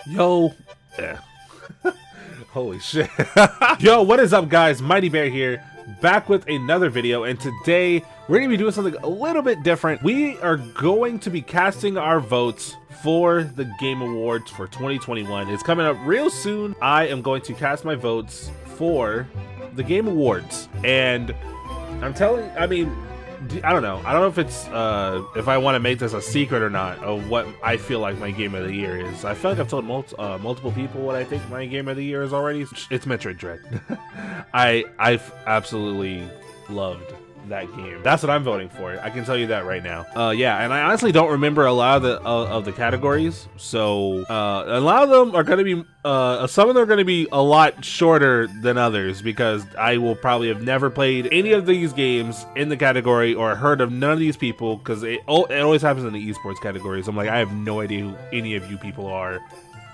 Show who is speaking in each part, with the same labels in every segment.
Speaker 1: Yo, yeah. Holy shit. Yo, what is up, guys? Mighty Bear here, back with another video, and today we're gonna be doing something a little bit different. We are going to be casting our votes for the Game Awards for 2021. It's coming up real soon. I am going to cast my votes for the Game Awards, and I don't know. I don't know if it's if I want to make this a secret or not of what I feel like my game of the year is. I feel like I've told multiple people what I think my game of the year is already. It's Metroid Dread. I've absolutely loved that game. That's what I'm voting for. I can tell you that right now. Yeah, and I honestly don't remember a lot of the categories. So a lot of them are going to be some of them are going to be a lot shorter than others because I will probably have never played any of these games in the category or heard of none of these people, because it always happens in the esports categories. I'm like, I have no idea who any of you people are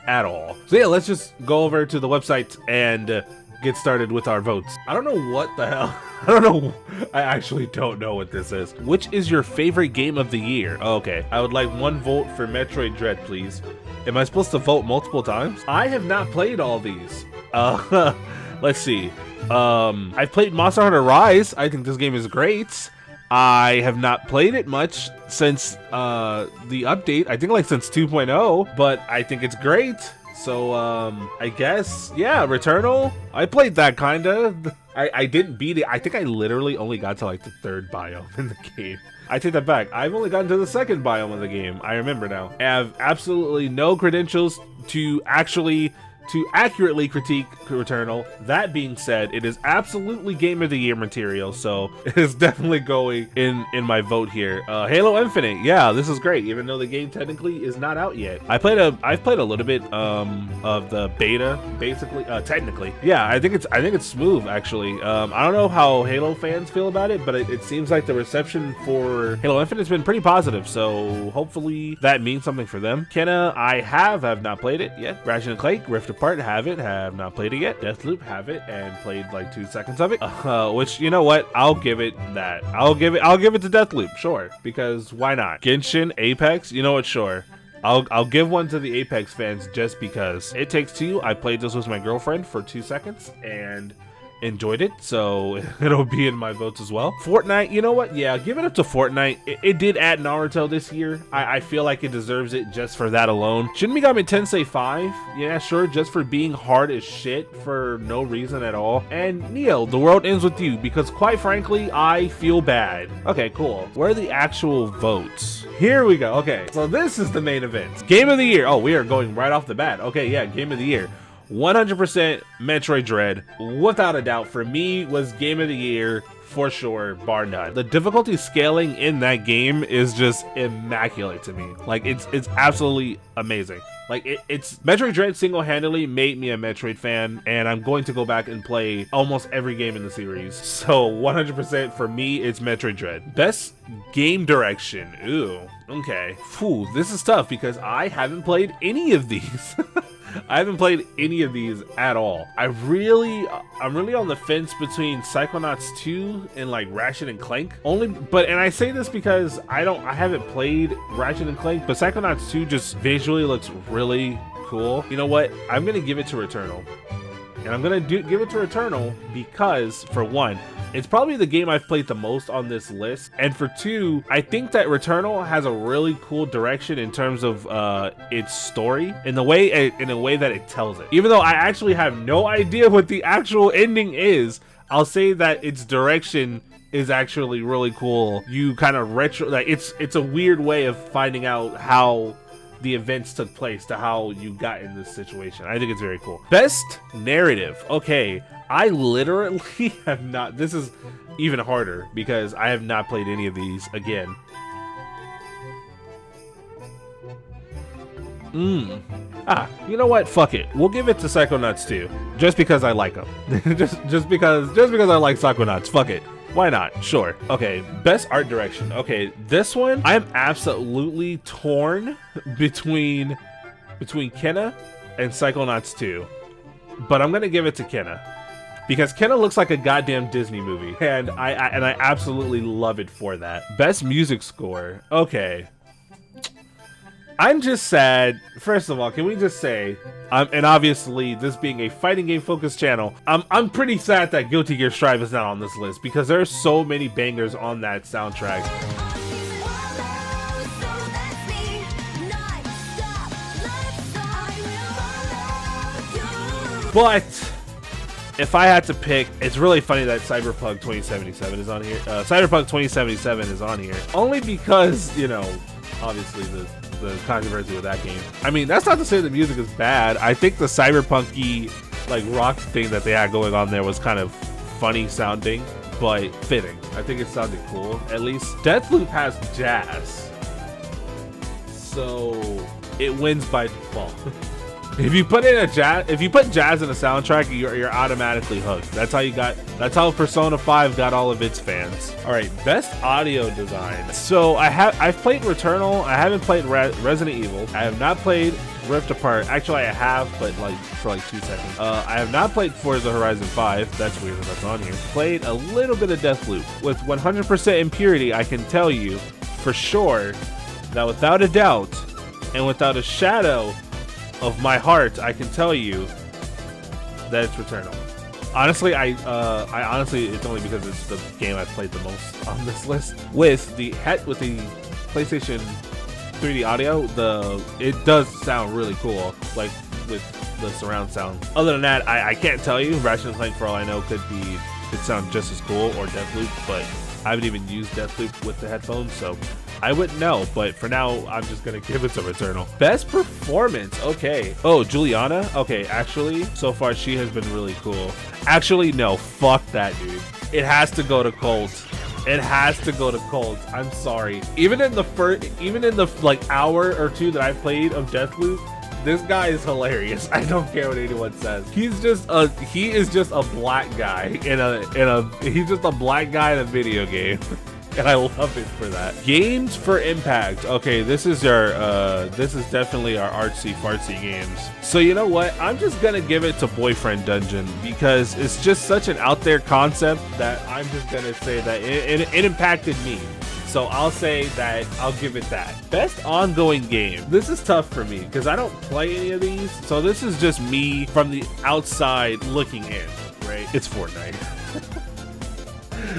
Speaker 1: at all. So yeah, let's just go over to the website and get started with our votes. I don't know what the hell. I don't know. I actually don't know what this is. Which is your favorite game of the year? Oh, okay. I would like one vote for Metroid Dread, please. Am I supposed to vote multiple times? I have not played all these. Let's see. I've played Monster Hunter Rise. I think this game is great. I have not played it much since the update. I think like since 2.0, but I think it's great. So, I guess, yeah, Returnal. I played that, kinda. I didn't beat it. I think I literally only got to, like, the third biome in the game. I take that back. I've only gotten to the second biome of the game. I remember now. I have absolutely no credentials to accurately critique Returnal. That being said, it is absolutely Game of the Year material, so it is definitely going in my vote here. Halo Infinite, yeah, this is great, even though the game technically is not out yet. I've played a little bit of the beta, basically, technically. Yeah, I think it's smooth, actually. I don't know how Halo fans feel about it, but it seems like the reception for Halo Infinite has been pretty positive, so hopefully that means something for them. Kenna, I have not played it yet. Ratchet and Clank, Rift Apart, have not played it yet. Deathloop, have it, and played like 2 seconds of it. Which, you know what? I'll give it that. I'll give it to Deathloop, sure, because why not? Genshin, Apex, you know what? Sure. I'll give one to the Apex fans just because. It Takes Two, I played this with my girlfriend for 2 seconds and enjoyed it, so it'll be in my votes as well. Fortnite, you know what? Yeah, give it up to Fortnite. It did add Naruto this year. I feel like it deserves it just for that alone. Shin Megami Tensei 5, yeah, sure, just for being hard as shit for no reason at all. And Neo, The World Ends With You, because quite frankly, I feel bad. Okay, cool. Where are the actual votes? Here we go. Okay, so this is the main event. Game of the Year. Oh, we are going right off the bat. Okay, yeah, Game of the Year. 100% Metroid Dread, without a doubt, for me was Game of the Year for sure, bar none. The difficulty scaling in that game is just immaculate to me. Like, it's absolutely amazing. Like, it's Metroid Dread single-handedly made me a Metroid fan, and I'm going to go back and play almost every game in the series. So 100% for me, it's Metroid Dread. Best game direction. Ooh, okay. Phew, this is tough because I haven't played any of these. I haven't played any of these at all. I'm really on the fence between Psychonauts 2 and like Ratchet and Clank. And I say this because I haven't played Ratchet and Clank, but Psychonauts 2 just visually looks really cool. You know what? I'm gonna give it to Returnal. And I'm gonna give it to Returnal because, for one, it's probably the game I've played the most on this list, and for two, I think that Returnal has a really cool direction in terms of its story, in a way that it tells it. Even though I actually have no idea what the actual ending is, I'll say that its direction is actually really cool. You kind of it's a weird way of finding out how the events took place to how you got in this situation. I think it's very cool. Best narrative. Okay, I literally have not. This is even harder because I have not played any of these again. You know what? Fuck it. We'll give it to Psychonauts 2, just because I like them. just because I like Psychonauts. Fuck it. Why not? Sure. Okay, best art direction. Okay, this one, I'm absolutely torn between Kenna and Psychonauts 2. But I'm gonna give it to Kenna. Because Kenna looks like a goddamn Disney movie. And I absolutely love it for that. Best music score. Okay. I'm just sad. First of all, can we just say, and obviously this being a fighting game focused channel, I'm pretty sad that Guilty Gear Strive is not on this list because there are so many bangers on that soundtrack. But if I had to pick, it's really funny that Cyberpunk 2077 is on here. Cyberpunk 2077 is on here only because, you know, obviously the controversy with that game. I mean, that's not to say the music is bad. I think the cyberpunk-y, like, rock thing that they had going on there was kind of funny sounding, but fitting. I think it sounded cool, at least. Deathloop has jazz, so it wins by default. If you put jazz in a soundtrack, you're automatically hooked. That's how Persona 5 got all of its fans. All right, best audio design. So I've played Returnal. I haven't played Resident Evil. I have not played Rift Apart. Actually, I have, but like for like 2 seconds. I have not played Forza Horizon 5. That's weird that that's on here. Played a little bit of Deathloop. With 100% impurity, I can tell you for sure that without a doubt and without a shadow of my heart, I can tell you that it's Returnal. Honestly, I honestly, it's only because it's the game I've played the most on this list. With the PlayStation 3D audio, it does sound really cool, like with the surround sound. Other than that, I can't tell you. Ratchet & Clank, for all I know, could sound just as cool, or Deathloop, but I haven't even used Deathloop with the headphones, so I wouldn't know. But for now, I'm just gonna give it to Returnal. Best performance, okay. Oh, Juliana? Okay, actually, so far she has been really cool. Actually, no, fuck that, dude. It has to go to Colt. It has to go to Colt. I'm sorry. Even in the like hour or two that I played of Deathloop, this guy is hilarious. I don't care what anyone says. He is just a black guy he's just a black guy in a video game. And I love it for that. Games for impact. Okay, this is definitely our artsy fartsy games. So you know what? I'm just gonna give it to Boyfriend Dungeon because it's just such an out there concept that I'm just gonna say that it impacted me. So I'll say that I'll give it that. Best ongoing game. This is tough for me because I don't play any of these. So this is just me from the outside looking in, right? It's Fortnite.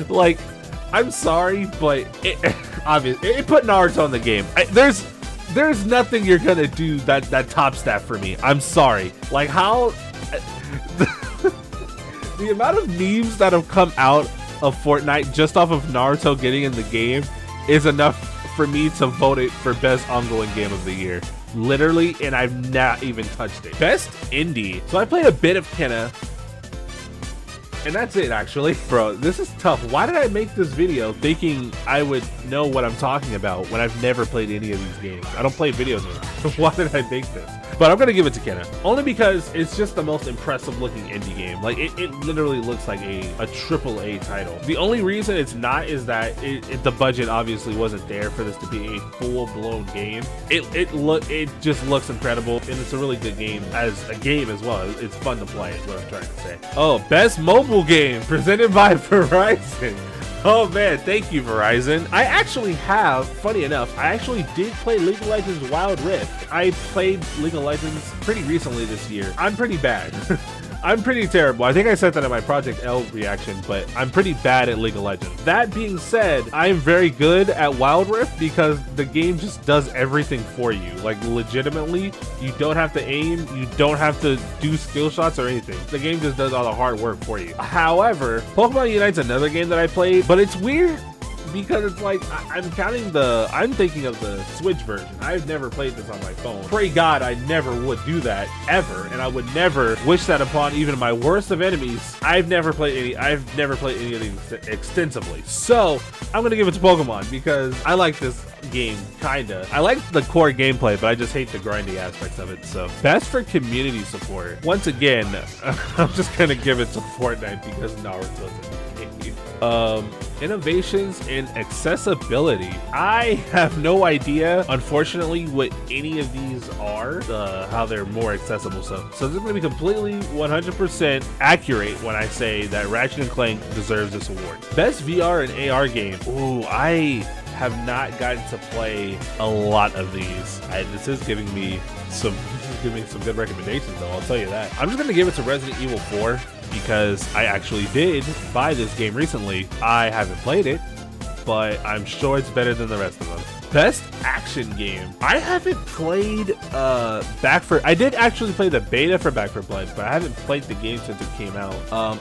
Speaker 1: Like, I'm sorry, but it put Naruto in the game. There's nothing you're gonna do that tops that for me. I'm sorry. Like how the amount of memes that have come out of Fortnite just off of Naruto getting in the game is enough for me to vote it for best ongoing game of the year. Literally, and I've not even touched it. Best indie. So I played a bit of Kenna. And that's it, actually. Bro, this is tough. Why did I make this video thinking I would know what I'm talking about when I've never played any of these games? I don't play video games. Why did I make this? But I'm gonna give it to Kenna. Only because it's just the most impressive looking indie game. Like, it literally looks like a AAA title. The only reason it's not is that the budget obviously wasn't there for this to be a full-blown game. It just looks incredible, and it's a really good game as a game as well. It's fun to play is what I'm trying to say. Oh, best mobile game presented by Verizon. Oh man, thank you, Verizon. I actually have, funny enough, I actually did play League of Legends Wild Rift. I played League of Legends pretty recently this year. I'm pretty bad. I'm pretty terrible. I think I said that in my Project L reaction, but I'm pretty bad at League of Legends. That being said, I'm very good at Wild Rift because the game just does everything for you. Like, legitimately, you don't have to aim, you don't have to do skill shots or anything. The game just does all the hard work for you. However, Pokemon Unite's another game that I played, but it's weird because it's like, I'm thinking of the Switch version. I've never played this on my phone. Pray God I never would do that, ever, and I would never wish that upon even my worst of enemies. I've never played any of these extensively. So, I'm gonna give it to Pokemon because I like this game, kinda. I like the core gameplay, but I just hate the grindy aspects of it. So, best for community support. Once again, I'm just gonna give it to Fortnite because Naruto's in the game. Innovations in accessibility. I have no idea, unfortunately, what any of these are, how they're more accessible. So this is going to be completely 100% accurate when I say that Ratchet & Clank deserves this award. Best VR and AR game. Ooh, I have not gotten to play a lot of these. This is giving me some good recommendations, though. I'll tell you that. I'm just gonna give it to Resident Evil 4 because I actually did buy this game recently. I haven't played it, but I'm sure it's better than the rest of them. Best action game. I haven't played I did actually play the beta for Back 4 Blood, but I haven't played the game since it came out.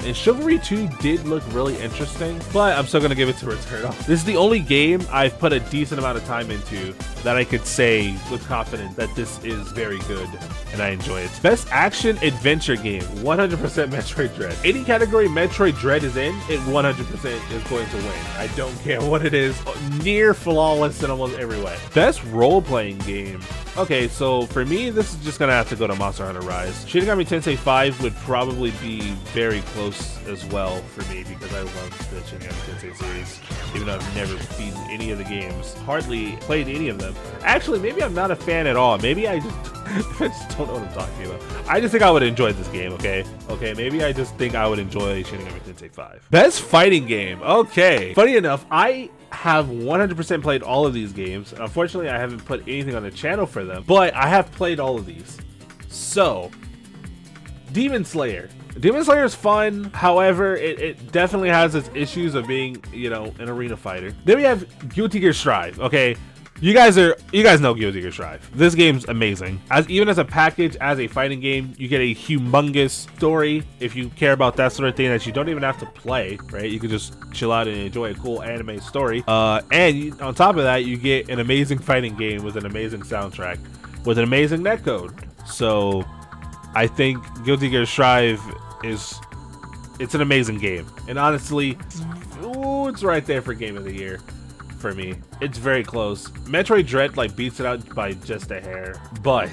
Speaker 1: And Chivalry 2 did look really interesting, but I'm still gonna give it to Returnal. This is the only game I've put a decent amount of time into that I could say with confidence that this is very good and I enjoy it. Best action adventure game, 100% Metroid Dread. Any category Metroid Dread is in, it 100% is going to win. I don't care what it is, near flawless in almost every way. Best role-playing game. Okay, so for me, this is just gonna have to go to Monster Hunter Rise. Shin Megami Tensei 5 would probably be very close as well for me because I love the Shin Megami Tensei series, even though I've never beaten any of the games, hardly played any of them. Actually, maybe I'm not a fan at all. Maybe I just don't know what I'm talking about. I just think I would enjoy this game, okay? Okay, maybe I just think I would enjoy Shin Megami Tensei 5. Best fighting game. Okay. Funny enough, I have 100% played all of these games. Unfortunately, I haven't put anything on the channel for them, but I have played all of these. So, Demon Slayer. Demon Slayer is fun. However, it definitely has its issues of being, you know, an arena fighter. Then we have Guilty Gear Strive. Okay, you guys know Guilty Gear Strive. This game's amazing. Even as a package, as a fighting game, you get a humongous story. If you care about that sort of thing, that you don't even have to play, right? You can just chill out and enjoy a cool anime story. And on top of that, you get an amazing fighting game with an amazing soundtrack, with an amazing netcode. So, I think Guilty Gear Strive it's an amazing game. And honestly, it's right there for Game of the Year. For me, it's very close. Metroid Dread like beats it out by just a hair, but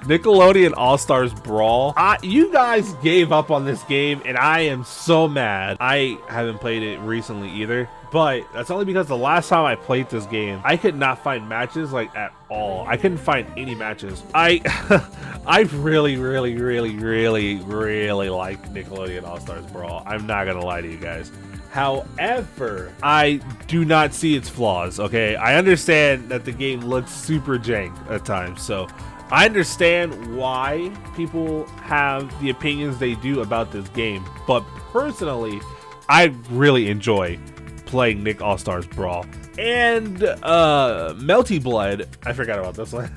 Speaker 1: Nickelodeon All-Stars Brawl, you guys gave up on this game and I am so mad. I haven't played it recently either, but that's only because the last time I played this game, I could not find matches like at all. I couldn't find any matches. I really like Nickelodeon All-Stars Brawl. I'm not gonna lie to you guys. However, I do not see its flaws, okay? I understand that the game looks super jank at times, so I understand why people have the opinions they do about this game, but personally, I really enjoy playing Nick All-Stars Brawl. And Melty Blood, I forgot about this one.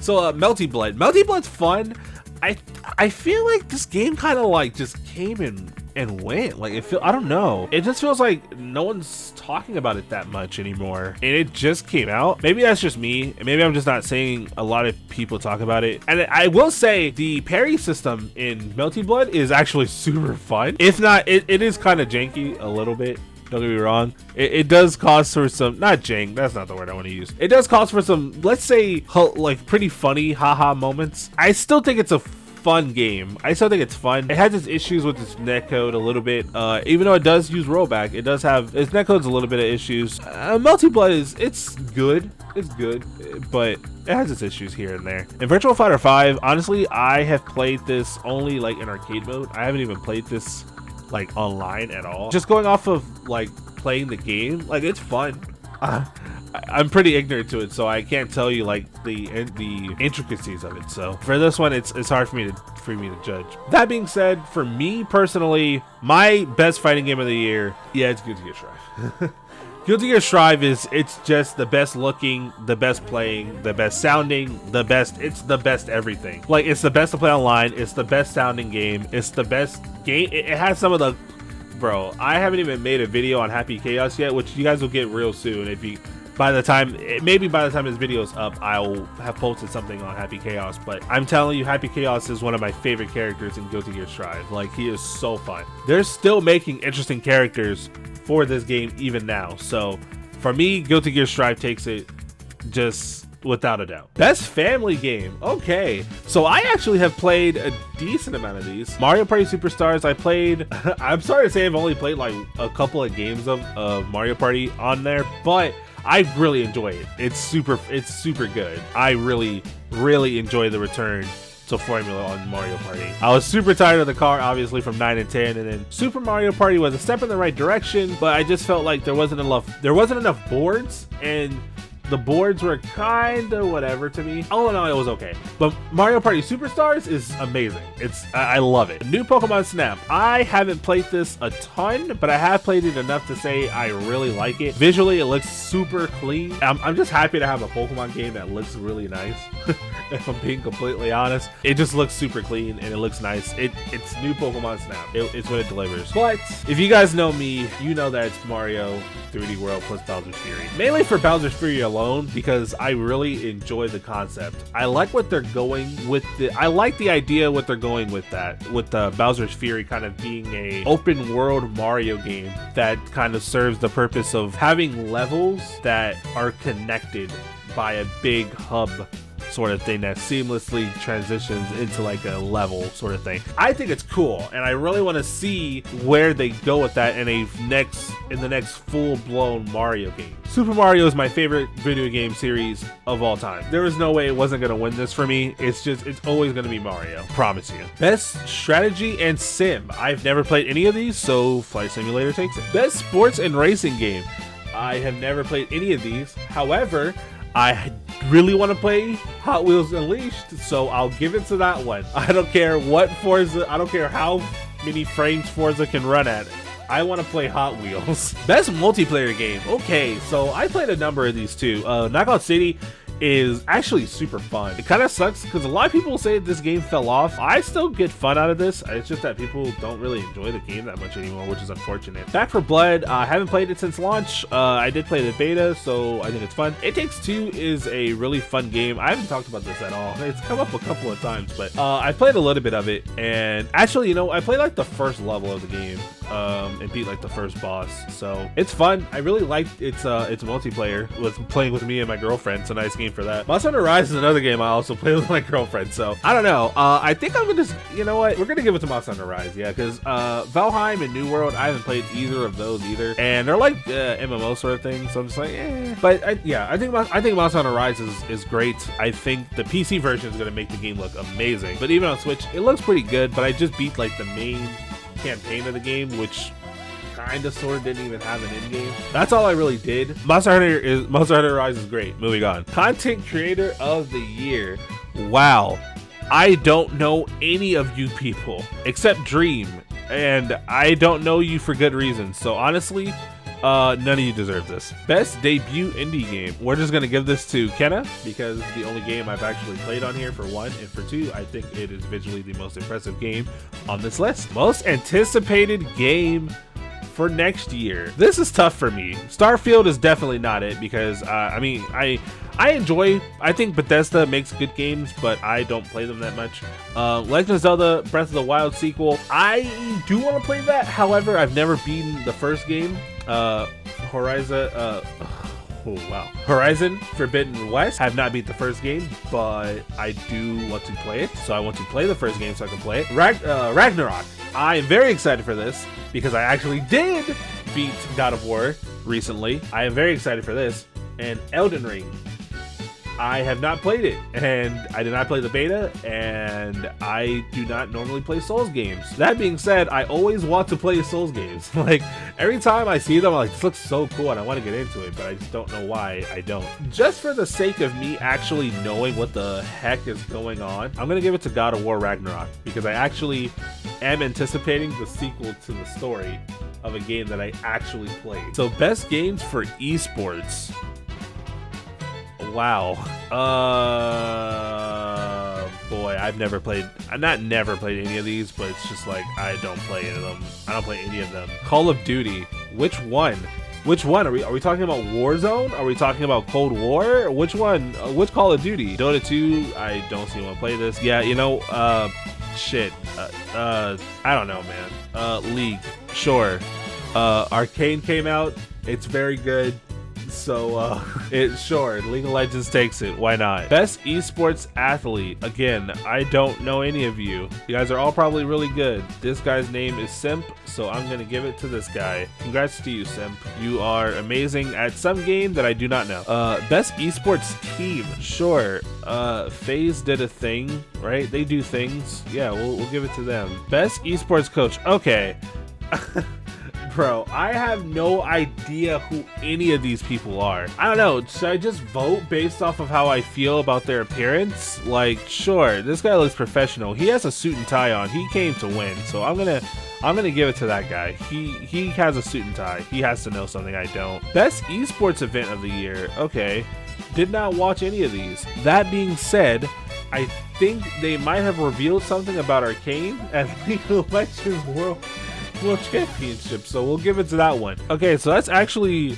Speaker 1: So Melty Blood's fun. I feel like this game kind of like just came and went. Like I don't know. It just feels like no one's talking about it that much anymore. And it just came out. Maybe that's just me. And maybe I'm just not seeing a lot of people talk about it. And I will say the parry system in Melty Blood is actually super fun. If not, it is kind of janky a little bit. Don't get me wrong. It does cause for some, not jank, that's not the word I want to use. It does cause for some, let's say, like pretty funny haha moments. I still think it's a fun game. I still think it's fun. It has its issues with its netcode a little bit. Even though it does use rollback, it does have, its netcode's a little bit of issues. Melty Blood it's good. It's good, but it has its issues here and there. In Virtual Fighter 5, honestly, I have played this only like in arcade mode. I haven't even played this like online at all. Just going off of like playing the game, like it's fun. I'm pretty ignorant to it, so I can't tell you like the intricacies of it. So for this one, it's hard for me to judge. That being said, for me personally, my best fighting game of the year, yeah, it's Guilty Gear Strive. Guilty Gear Strive it's just the best looking, the best playing, the best sounding, it's the best everything. Like, it's the best to play online, it's the best sounding game, it's the best game. It has some of the, bro, I haven't even made a video on Happy Chaos yet, which you guys will get real soon. Maybe by the time this video is up, I'll have posted something on Happy Chaos. But I'm telling you, Happy Chaos is one of my favorite characters in Guilty Gear Strive. Like, he is so fun. They're still making interesting characters for this game even now. So for me, Guilty Gear Strive takes it just without a doubt. Best family game. Okay, so I actually have played a decent amount of these. Mario Party Superstars, I played, I'm sorry to say I've only played like a couple of games of Mario Party on there, but I really enjoy it. It's super good. I really enjoy the return to formula on Mario Party. I was super tired of the car, obviously, from 9 and 10, and then Super Mario Party was a step in the right direction, but I just felt like there wasn't enough boards, and the boards were kind of whatever to me. All in all, it was okay. But Mario Party Superstars is amazing. I love it. New Pokemon Snap. I haven't played this a ton, but I have played it enough to say I really like it. Visually, it looks super clean. I'm just happy to have a Pokemon game that looks really nice. If I'm being completely honest, it just looks super clean and it looks nice. It's new Pokemon Snap. It's what it delivers. But if you guys know me, you know that it's Mario 3D World plus Bowser's Fury. Mainly for Bowser's Fury alone, because I really enjoy the concept. I like what they're going with. I like the idea what they're going with that, with Bowser's Fury kind of being a open world Mario game that kind of serves the purpose of having levels that are connected by a big hub sort of thing that seamlessly transitions into like a level sort of thing. I think it's cool, and I really want to see where they go with that in the next full-blown Mario game. Super Mario is my favorite video game series of all time. There was no way it wasn't gonna win this for me. It's always gonna be Mario, promise you. Best strategy and sim. I've never played any of these, so Flight Simulator takes it. Best sports and racing game. I have never played any of these. However, I really want to play Hot Wheels Unleashed, so I'll give it to that one. I don't care what Forza, I don't care how many frames Forza can run at. I want to play Hot Wheels. Best multiplayer game. Okay, so I played a number of these too. Knockout City is actually super fun. It kind of sucks because a lot of people say this game fell off. I still get fun out of this. It's just that people don't really enjoy the game that much anymore, which is unfortunate. Back 4 Blood, I haven't played it since launch. I did play the beta, so I think it's fun. It Takes Two is a really fun game. I haven't talked about this at all. It's come up a couple of times, but I played a little bit of it, and actually, you know, I played like the first level of the game and beat like the first boss, so it's fun. I really liked its multiplayer with playing with me and my girlfriend. It's a nice game for that. Monster Hunter Rise is another game I also play with my girlfriend, so I don't know. I think I'm gonna, you know what, we're gonna give it to Monster Hunter Rise, yeah, because Valheim and New World, I haven't played either of those either, and they're like MMO sort of thing, so I'm just like, eh. But I think Monster Hunter Rise is great. I think the PC version is gonna make the game look amazing, but even on Switch, it looks pretty good. But I just beat like the main campaign of the game, which kind of sort of didn't even have an end game. That's all I really did. Monster Hunter Rise is great. Moving on. Content Creator of the Year. Wow. I don't know any of you people except Dream, and I don't know you for good reasons. So honestly, none of you deserve this. Best debut indie game. We're just gonna give this to Kenna because it's the only game I've actually played on here, for one, and for two, I think it is visually the most impressive game on this list. Most anticipated game for next year. This is tough for me. Starfield is definitely not it because I mean, I think Bethesda makes good games, but I don't play them that much. Legend of Zelda Breath of the Wild sequel, I do want to play that. However, I've never beaten the first game. Horizon Forbidden West. I have not beat the first game, but I do want to play it. So I want to play the first game so I can play it. Ragnarok. I am very excited for this because I actually did beat God of War recently. I am very excited for this. And Elden Ring. I have not played it, and I did not play the beta, and I do not normally play Souls games. That being said, I always want to play Souls games. Like, every time I see them, I'm like, this looks so cool, and I want to get into it, but I just don't know why I don't. Just for the sake of me actually knowing what the heck is going on, I'm going to give it to God of War Ragnarok, because I actually am anticipating the sequel to the story of a game that I actually played. So, best games for esports. Wow. Boy, I've never played any of these, but it's just like I don't play any of them. I don't play any of them. Call of Duty. Which one? Which one? Are we talking about Warzone? Are we talking about Cold War? Which one? Which Call of Duty? Dota 2, I don't see anyone play this. Yeah, you know, shit. I don't know, man. League. Sure. Arcane came out. It's very good. So sure, League of Legends takes it. Why not? Best esports athlete. Again, I don't know any of you. You guys are all probably really good. This guy's name is Simp, so I'm gonna give it to this guy. Congrats to you, Simp. You are amazing at some game that I do not know. Best esports team. Sure. FaZe did a thing, right? They do things. Yeah, we'll give it to them. Best esports coach. Okay. Bro, I have no idea who any of these people are. I don't know, should I just vote based off of how I feel about their appearance? Like, sure, this guy looks professional. He has a suit and tie on. He came to win, so I'm gonna give it to that guy. He has a suit and tie. He has to know something I don't. Best esports event of the year. Okay, did not watch any of these. That being said, I think they might have revealed something about Arcane at League of Legends World Championship, so we'll give it to that one. Okay, so that's actually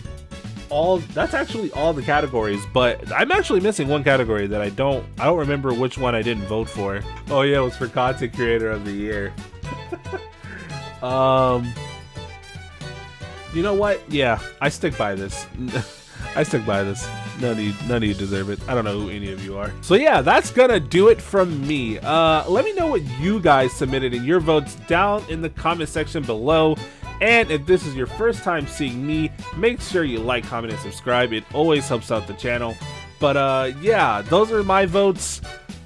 Speaker 1: all the categories, but I'm actually missing one category that I don't remember which one I didn't vote for. Oh yeah, it was for content creator of the year. You know what? Yeah, I stick by this. I stick by this. None of you deserve it. I don't know who any of you are. So yeah, that's gonna do it from me. Let me know what you guys submitted in your votes down in the comment section below. And if this is your first time seeing me, make sure you like, comment, and subscribe. It always helps out the channel. But yeah, those are my votes.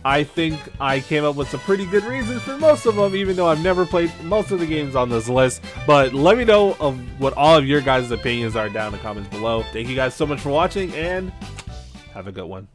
Speaker 1: I think I came up with some pretty good reasons for most of them, even though I've never played most of the games on this list. But let me know of what all of your guys' opinions are down in the comments below. Thank you guys so much for watching, and have a good one.